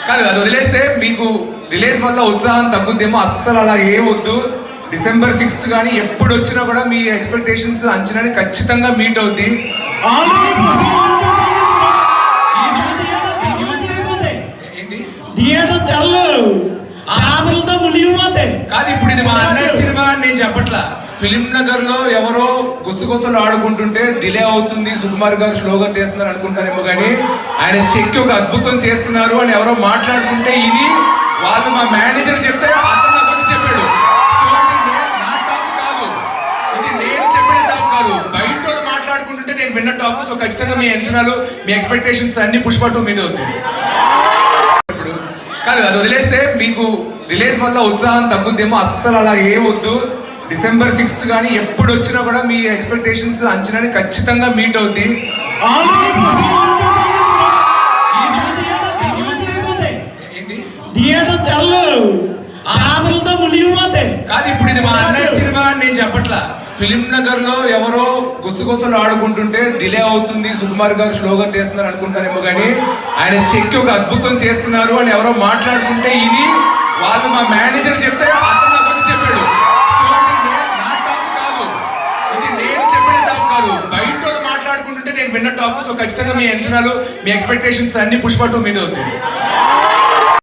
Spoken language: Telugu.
కాదు అది వదిలేస్తే మీకు రిలీజ్ వల్ల ఉత్సాహం తగ్గుద్దేమో, అస్సలు అలా ఏ వద్దు. December 6th కానీ ఎప్పుడు వచ్చినా కూడా మీ ఎక్స్పెక్టేషన్స్ అంచనాని ఖచ్చితంగా మీట్ అవుద్ది. కాదు ఇప్పుడు ఇది మా అన్నయ్య సినిమా అని నేను చెప్పట్లా. ఫిలిం నగర్ లో ఎవరో గుసగుసలు ఆడుకుంటుంటే డిలే అవుతుంది, సుకుమార్ గారు స్లోగా తీస్తున్నారు అనుకుంటారేమో, కానీ ఆయన చెక్కి ఒక అద్భుతం తీస్తున్నారు అని ఎవరో మాట్లాడుకుంటే ఇది వాళ్ళు మా మేనేజర్ చెప్తే అతను నాకు వచ్చి చెప్పాడు. సో నా టాక్ కాదు, ఇది నేను చెప్పిన టాక్ కాదు, బయట మాట్లాడుకుంటుంటే నేను విన్న టాక్. సో ఖచ్చితంగా మీ అంచనాలు, మీ ఎక్స్పెక్టేషన్స్ అన్ని పుష్ప 2 మీద అవుతుంది. కాదు అది వదిలేస్తే మీకు రిలీజ్ వల్ల ఉత్సాహం తగ్గుద్దేమో, అస్సలు అలా ఏ వద్దు. December 6th కానీ ఎప్పుడు వచ్చినా కూడా మీ ఎక్స్పెక్టేషన్స్ అంచనాని ఖచ్చితంగా మీట్ అవుద్ది. కాదు ఇప్పుడు ఇది మా అన్నయ్య సినిమా అని నేను చెప్పట్లా. ఫిలిం నగర్ లో ఎవరో గుసగుసలు ఆడుకుంటుంటే డిలే అవుతుంది, సుకుమార్ గారు స్లోగా తీస్తున్నారు అనుకుంటారేమో, కానీ ఆయన చెక్కి ఒక అద్భుతం తీస్తున్నారు అని ఎవరో మాట్లాడుకుంటే ఇది వాళ్ళు మా మేనేజర్ చెప్తే అతను నాకు వచ్చి చెప్పాడు. సో నా టాక్ కాదు, ఇది నేను చెప్పిన టాక్ కాదు, బయట మాట్లాడుకుంటుంటే నేను విన్న టాక్. సో ఖచ్చితంగా మీ అంచనాలు, మీ ఎక్స్పెక్టేషన్స్ అన్ని పుష్ప 2 మీద అవుతుంది.